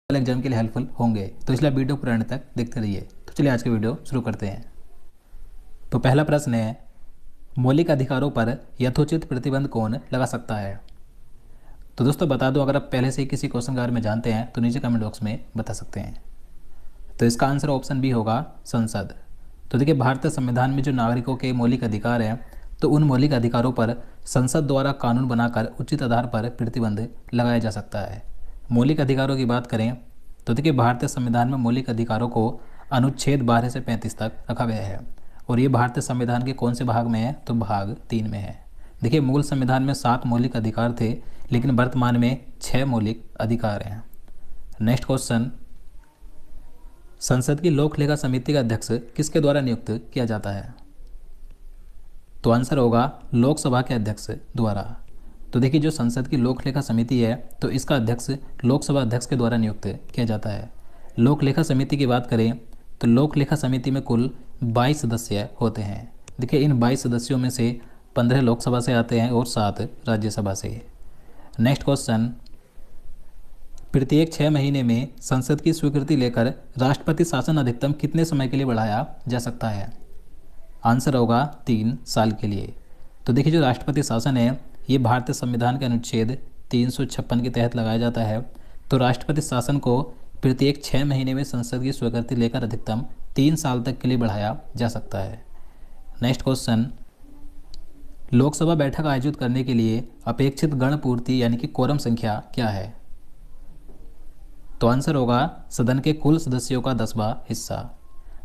Exam के लिए helpful होंगे, तो इसलिए वीडियो पूरे अंत तक देखते रहिए। तो चलिए आज के वीडियो शुरू करते हैं। तो पहला प्रश्न है, मौलिक अधिकारों पर यथोचित प्रतिबंध कौन लगा सकता है। तो दोस्तों बता दूं, अगर आप पहले से ही किसी क्वेश्चन के बारे में जानते हैं तो नीचे कमेंट बॉक्स में बता सकते हैं। तो इसका आंसर ऑप्शन बी होगा, संसद। तो देखिए, भारतीय संविधान में जो नागरिकों के मौलिक अधिकार हैं, तो उन मौलिक अधिकारों पर संसद द्वारा कानून बनाकर उचित आधार पर प्रतिबंध लगाया जा सकता है। मौलिक अधिकारों की बात करें तो देखिए, भारतीय संविधान में मौलिक अधिकारों को अनुच्छेद 12 से 35 तक रखा गया है। और ये भारतीय संविधान के कौन से भाग में है, तो भाग 3 में है। देखिए, मूल संविधान में 7 मौलिक अधिकार थे, लेकिन वर्तमान में 6 मौलिक अधिकार हैं। नेक्स्ट क्वेश्चन, संसद की लोक लेखा समिति का अध्यक्ष किसके द्वारा नियुक्त किया जाता है। तो आंसर होगा लोकसभा के अध्यक्ष द्वारा। तो देखिए, जो संसद की लोक लेखा समिति है, तो इसका अध्यक्ष लोकसभा अध्यक्ष के द्वारा नियुक्त किया जाता है। लोक लेखा समिति की बात करें तो लोक लेखा समिति में कुल 22 सदस्य होते हैं। देखिए, इन 22 सदस्यों में से 15 लोकसभा से आते हैं और 7 राज्यसभा से। नेक्स्ट क्वेश्चन, प्रत्येक 6 महीने में संसद की स्वीकृति लेकर राष्ट्रपति शासन अधिकतम कितने समय के लिए बढ़ाया जा सकता है। आंसर होगा 3 साल के लिए। तो देखिए, जो राष्ट्रपति शासन है, ये भारतीय संविधान के अनुच्छेद 356 के तहत लगाया जाता है। तो राष्ट्रपति शासन को प्रत्येक 6 महीने में संसद की स्वीकृति लेकर अधिकतम 3 साल तक के लिए बढ़ाया जा सकता है। नेक्स्ट क्वेश्चन, लोकसभा बैठक आयोजित करने के लिए अपेक्षित गण पूर्ति यानी कि कोरम संख्या क्या है। तो आंसर होगा सदन के कुल सदस्यों का 10वां हिस्सा।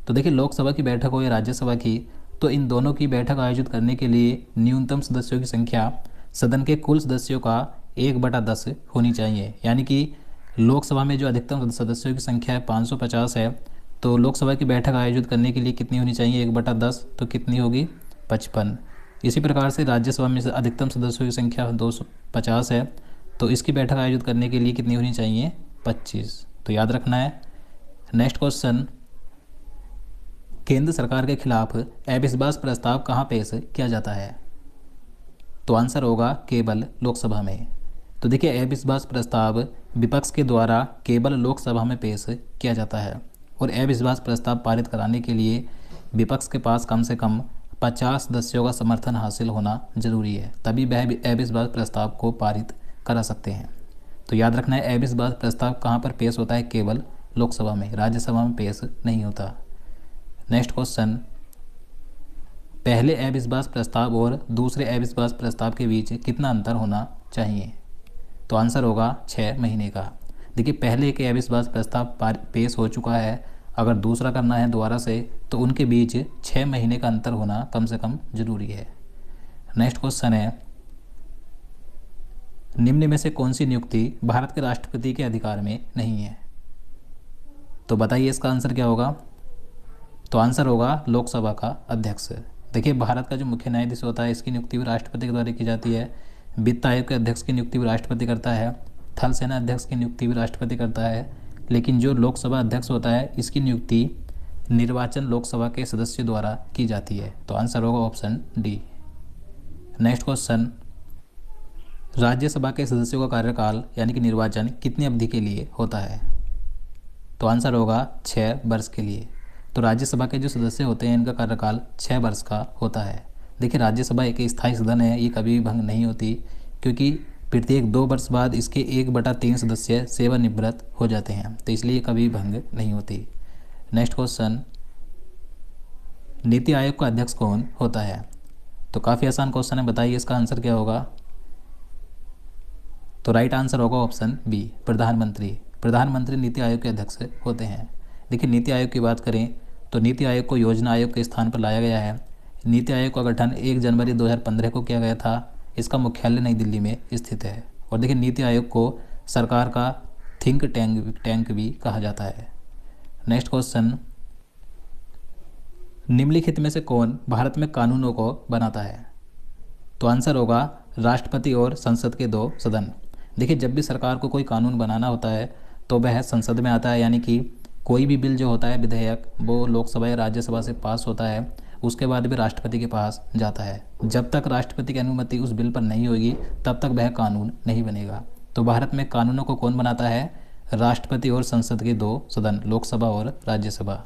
तो देखिए, लोकसभा की बैठक हो या राज्यसभा की, तो इन दोनों की बैठक आयोजित करने के लिए न्यूनतम सदस्यों की संख्या सदन के कुल सदस्यों का 1/10 होनी चाहिए। यानी कि लोकसभा में जो अधिकतम सदस्यों की संख्या है 550 है, तो लोकसभा की बैठक आयोजित करने के लिए कितनी होनी चाहिए, 1/10, तो कितनी होगी, 55। इसी प्रकार से राज्यसभा में अधिकतम सदस्यों की संख्या 250 है, तो इसकी बैठक आयोजित करने के लिए कितनी होनी चाहिए, 25। तो याद रखना है। नेक्स्ट क्वेश्चन, केंद्र सरकार के खिलाफ अविश्वास प्रस्ताव कहाँ पेश किया जाता है। तो आंसर होगा केवल लोकसभा में। तो देखिए, अविश्वास प्रस्ताव विपक्ष के द्वारा केवल लोकसभा में पेश किया जाता है। और अविश्वास प्रस्ताव पारित कराने के लिए विपक्ष के पास कम से कम 50 सदस्यों का समर्थन हासिल होना जरूरी है, तभी वह अविश्वास प्रस्ताव को पारित करा सकते हैं। तो याद रखना है, अविश्वास प्रस्ताव कहाँ पर पेश होता है, केवल लोकसभा में, राज्यसभा में पेश नहीं होता। नेक्स्ट क्वेश्चन, पहले अविश्वास प्रस्ताव और दूसरे अविश्वास प्रस्ताव के बीच कितना अंतर होना चाहिए। तो आंसर होगा 6 महीने का। देखिए, पहले के अविश्वास प्रस्ताव पेश हो चुका है, अगर दूसरा करना है दोबारा से, तो उनके बीच 6 महीने का अंतर होना कम से कम जरूरी है। नेक्स्ट क्वेश्चन है, निम्न में से कौन सी नियुक्ति भारत के राष्ट्रपति के अधिकार में नहीं है। तो बताइए इसका आंसर क्या होगा। तो आंसर होगा लोकसभा का अध्यक्ष। देखिए, भारत का जो मुख्य न्यायाधीश होता है, इसकी नियुक्ति भी राष्ट्रपति के द्वारा की जाती है। वित्त आयोग के अध्यक्ष की नियुक्ति भी राष्ट्रपति करता है। थल सेना अध्यक्ष की नियुक्ति भी राष्ट्रपति करता है। लेकिन जो लोकसभा अध्यक्ष होता है, इसकी नियुक्ति निर्वाचन लोकसभा के सदस्य द्वारा की जाती है। तो आंसर होगा option D. Next question, Rajya Sabha के सदस्यों का कार्यकाल यानी कि निर्वाचन कितनी अवधि के लिए होता है। तो आंसर होगा 6 वर्ष के लिए। तो राज्यसभा के जो सदस्य होते हैं, इनका कार्यकाल 6 वर्ष का होता है। देखिए, राज्यसभा एक स्थायी सदन है, ये कभी भी भंग नहीं होती, क्योंकि प्रत्येक 2 वर्ष बाद इसके 1/3 सदस्य सेवानिवृत्त हो जाते हैं, तो इसलिए कभी भंग नहीं होती। नेक्स्ट क्वेश्चन, नीति आयोग का अध्यक्ष कौन होता है। तो काफ़ी आसान क्वेश्चन है, बताइए इसका आंसर क्या होगा। तो राइट आंसर होगा ऑप्शन बी, प्रधानमंत्री। प्रधानमंत्री नीति आयोग के अध्यक्ष होते हैं। देखिए, नीति आयोग की बात करें तो नीति आयोग को योजना आयोग के स्थान पर लाया गया है। नीति आयोग का गठन 1 जनवरी 2015 को किया गया था। इसका मुख्यालय नई दिल्ली में स्थित है। और देखिए, नीति आयोग को सरकार का थिंक टैंक भी कहा जाता है। नेक्स्ट क्वेश्चन, निम्नलिखित में से कौन भारत में कानूनों को बनाता है। तो आंसर होगा राष्ट्रपति और संसद के 2 सदन। देखिए, जब भी सरकार को कोई कानून बनाना होता है तो वह संसद में आता है, यानी कि कोई भी बिल जो होता है, विधेयक, वो लोकसभा या राज्यसभा से पास होता है, उसके बाद भी राष्ट्रपति के पास जाता है। जब तक राष्ट्रपति की अनुमति उस बिल पर नहीं होगी, तब तक वह कानून नहीं बनेगा। तो भारत में कानूनों को कौन बनाता है, राष्ट्रपति और संसद के दो सदन, लोकसभा और राज्यसभा।